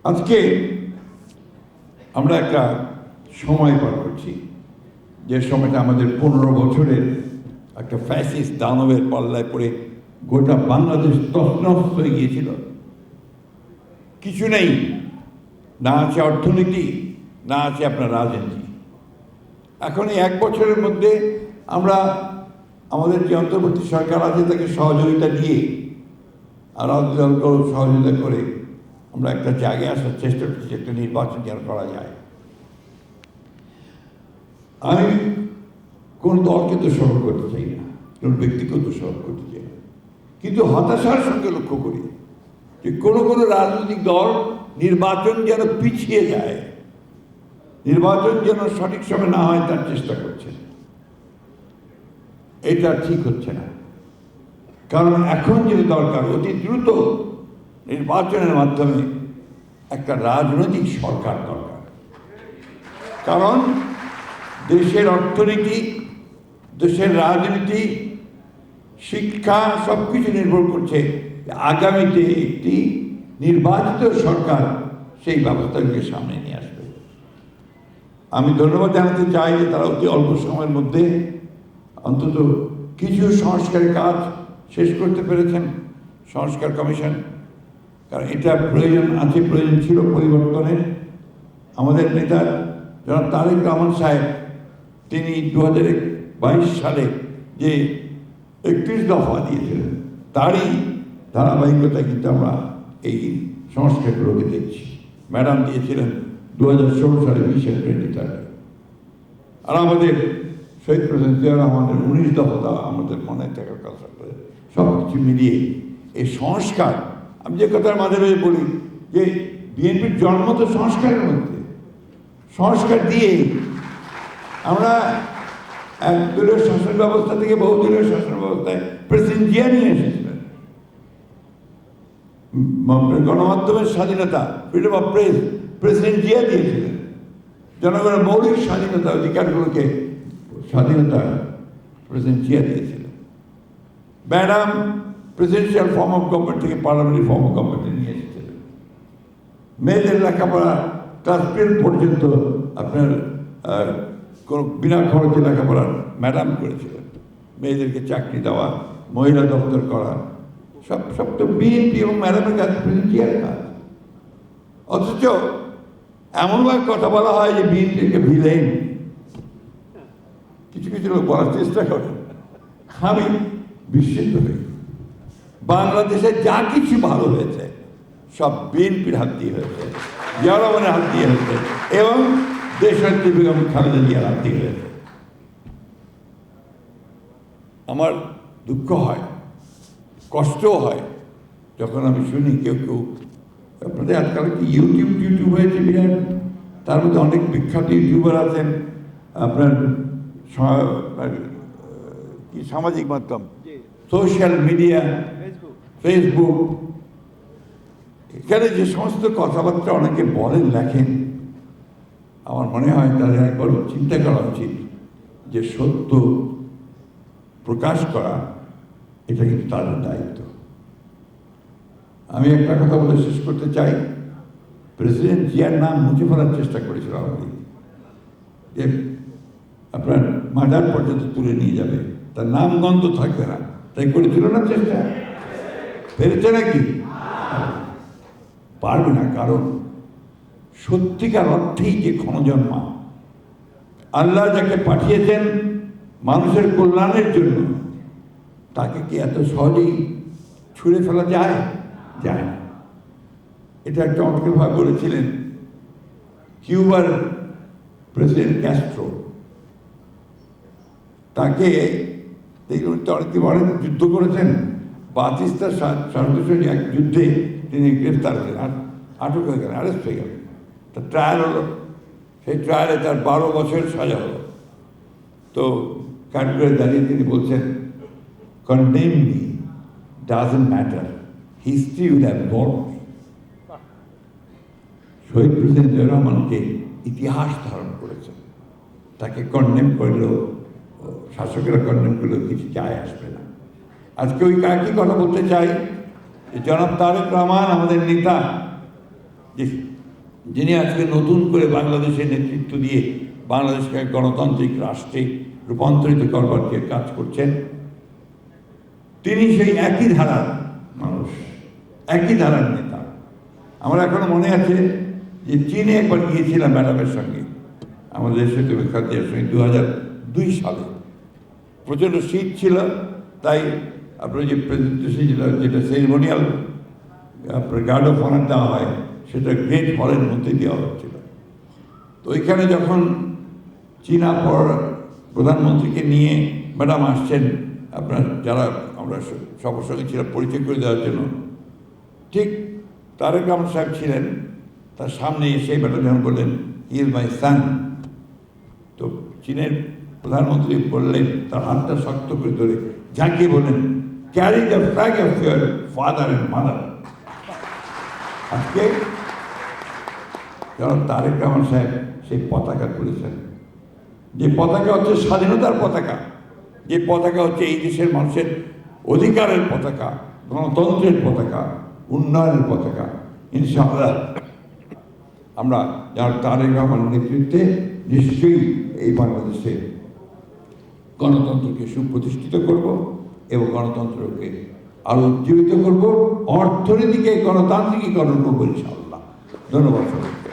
আজকে আমরা একটা সময় পার করছি, যে সময়টা আমাদের 15 বছরের একটা ফ্যাসিস্ট দানবের পাল্লায় পড়ে গোটা বাংলাদেশ তছনছ হয়ে গিয়েছিল। কিছু নেই, না আছে অর্থনীতি, না আছে আপনার রাজনীতি। এখন এই 1 বছরের মধ্যে আমরা আমাদের যে অন্তর্বর্তী সরকার আছে তাকে সহযোগিতা দিয়ে আর রাজনৈতিক দলকেও সহযোগিতা করে আমরা একটা জায়গায় আসার চেষ্টা করছি, একটা নির্বাচন যেন করা যায়। আমি কোন দলকে দোষারোপ করতে চাই না, কোন ব্যক্তিকেও দোষারোপ করতে চাই না, কিন্তু হতাশার সঙ্গে লক্ষ্য করি যে কোনো রাজনৈতিক দল নির্বাচন যেন পিছিয়ে যায়, নির্বাচন যেন সঠিক সময় না হয় তার চেষ্টা করছে। এটা ঠিক হচ্ছে না, কারণ এখন যেটা দরকার অতি দ্রুত নির্বাচনের মাধ্যমে একটা রাজনৈতিক সরকার দরকার। কারণ দেশের অর্থনীতি, দেশের রাজনীতি, শিক্ষা সবকিছু নির্ভর করছে আগামীতে একটি নির্বাচিত সরকার সেই ব্যবস্থাকে সামনে নিয়ে আসবে। আমি ধন্যবাদ জানাতে চাই যে তারা অতি অল্প সময়ের মধ্যে অন্তত কিছু সংস্কারের কাজ শেষ করতে পেরেছেন, সংস্কার কমিশন। কারণ এটা প্রয়োজন আছে, প্রয়োজন ছিল পরিবর্তনের। আমাদের নেতা জনাব তারেক রহমান সাহেব তিনি 2022 সালে যে 31 দফা দিয়েছিলেন তারই ধারাবাহিকতায় কিন্তু আমরা এই সংস্কারগুলোকে দেখছি। ম্যাডাম দিয়েছিলেন 2016 সালে 20 এপ্রিল তারিখে, আর আমাদের শহীদ প্রেসিডেন্ট জিয়া রহমানের 19 দফা আমাদের মনে থাকার কথা। সব কিছু মিলিয়ে এই সংস্কার, আমি যে কথার মাঝে মাঝে বলি যে বিএনপির জন্ম তো সংস্কারের মধ্যে। সংস্কার দিয়ে আমরা এক দলীয় শাসন ব্যবস্থা থেকে বহুদলীয় শাসন ব্যবস্থায় প্রেসিডেন্ট জিয়া নিয়ে এসেছিলেন। গণমাধ্যমের স্বাধীনতা, freedom of press, president Zia দিয়েছিলেন। জনগণের মৌলিক স্বাধীনতা, অধিকারগুলোকে স্বাধীনতা প্রেসিডেন্ট জিয়া দিয়েছিলেন। Madam presidential form of government থেকে পার্লামেন্টারি ফর্ম অফ গভর্নমেন্টে নিয়ে এসেছিলেন। মেয়েদের লেখাপড়া ক্লাস 10 পর্যন্ত আপনার কোনো বিনা খরচে লেখাপড়ার ম্যাডাম করেছিলেন। মেয়েদেরকে চাকরি দেওয়া, মহিলা দপ্তর করা, সব তো বিএনপি এবং ম্যাডামের কাজ, প্রেসিডেন্ট জিয়ার কাজ। অথচ এমনভাবে কথা বলা হয় যে বিএনপিকে ভিলেন, কিছু কিছু লোক বলার চেষ্টা করে। আমি বিস্মিত হই। বাংলাদেশে যা কিছু ভালো হয়েছে সব বিএনপির হাত দিয়ে হয়েছে, জিয়া রহমানের হাত দিয়ে হয়েছে এবং দেশনেত্রী বেগম খালেদা জিয়ার হাত দিয়ে হয়েছে। আমার দুঃখ হয়, কষ্টও হয় যখন আমি শুনি কেউ আপনাদের আজকাল কি ইউটিউব হয়েছে বিরাট, তার মধ্যে অনেক বিখ্যাত ইউটিউবার আছেন, আপনার কি সামাজিক মাধ্যম, সোশ্যাল মিডিয়া, ফেসবুক, এখানে যে সমস্ত কথাবার্তা অনেকে বলেন, লেখেন, আমার মনে হয় তাদের একবার চিন্তা করা উচিত যে সত্য প্রকাশ করা এটা কিন্তু তাদের দায়িত্ব। আমি একটা কথা বলে শেষ করতে চাই। প্রেসিডেন্ট জিয়ার নাম মুছে ফেলার চেষ্টা করেছিল আওয়ামী লীগ, যে আপনার মাজার পর্যন্ত তুলে নিয়ে যাবে, তার নাম গন্ধ থাকবে না, তাই করেছিল না চেষ্টা? পেরেছে নাকি? পারবে না, কারণ সত্যিকার অর্থেই যে ক্ষণজন্মা আল্লাহ যাকে পাঠিয়েছেন মানুষের কল্যাণের জন্য, তাকে কি এত সহজেই ছুঁড়ে ফেলা যায়? যায় না। এটা চমৎকারভাবে বলেছিলেন কিউবার প্রেসিডেন্ট ক্যাস্ট্রো। তাকে দেখুন, অনেকে বলেন যুদ্ধ করেছেন, বাতিস্তার সরাসরি এক যুদ্ধে তিনি গ্রেফতার হলেন, আটক হয়ে গেলেন, অ্যারেস্ট হয়ে গেলেন। তার ট্রায়াল হলো, সেই ট্রায়ালে তার 12 বছর সাজা হলো। তো কাঠগড়ে দাঁড়িয়ে তিনি বলছেন, condemn me, doesn't matter, history will absorb me. শহীদ প্রেসিডেন্ট জিয়া রহমানকে ইতিহাস ধারণ করেছে, তাকে কন্ডেম করলেও, শাসকেরা কন্ডেম করলেও কিছু যায় আসবে না। আজকে ওই একই কথা বলতে চাই যে জনাব তারেক রহমান আমাদের নেতা, যে যিনি আজকে নতুন করে বাংলাদেশের নেতৃত্ব দিয়ে বাংলাদেশকে গণতান্ত্রিক রাষ্ট্রে রূপান্তরিত করবার যে কাজ করছেন, তিনি সেই একই ধারার মানুষ, একই ধারার নেতা। আমার এখনো মনে আছে যে চীনে একবার গিয়েছিলাম ম্যাডামের সঙ্গে, আমাদের দেশের খাদ্যের সঙ্গে 2002 সালে। প্রচণ্ড শীত ছিল, তাই আপনার যে প্রেজেন্টেশন যেটা সেরিমোনিয়াল আপনার গার্ড অফ অনার দেওয়া হয়, সেটা গ্রেট হলের মধ্যে দেওয়া হচ্ছিল। তো ওইখানে যখন চীনা প্রধানমন্ত্রীকে নিয়ে ম্যাডাম আসছেন, আপনার যারা আমরা সবার সঙ্গে ছিলাম পরিচয় করে দেওয়ার জন্য, ঠিক তারেক রহমান সাহেব ছিলেন, তার সামনে এসে ম্যাডাম যখন বললেন হি ইজ মাই সান, তো চীনের প্রধানমন্ত্রী বললেন, তার হাতটা শক্ত করে ধরে ঝাঁকিয়ে বললেন, carry the flag of your father and mother. আজকে যেন তারেক রহমান সাহেব সেই পতাকা তুলেছেন, যে পতাকা হচ্ছে স্বাধীনতার পতাকা, যে পতাকা হচ্ছে এই দেশের মানুষের অধিকারের পতাকা, গণতন্ত্রের পতাকা, উন্নয়নের পতাকা। ইনশাআল্লাহ আমরা যার তারেক রহমানের নেতৃত্বে নিশ্চয়ই এই বাংলাদেশে গণতন্ত্রকে সুপ্রতিষ্ঠিত করব এবং গণতন্ত্রকে আরো উজ্জীবিত করব, অর্থনীতিকে গণতান্ত্রিকীকরণ করবো ইনশাআল্লাহ। ধন্যবাদ সবাইকে।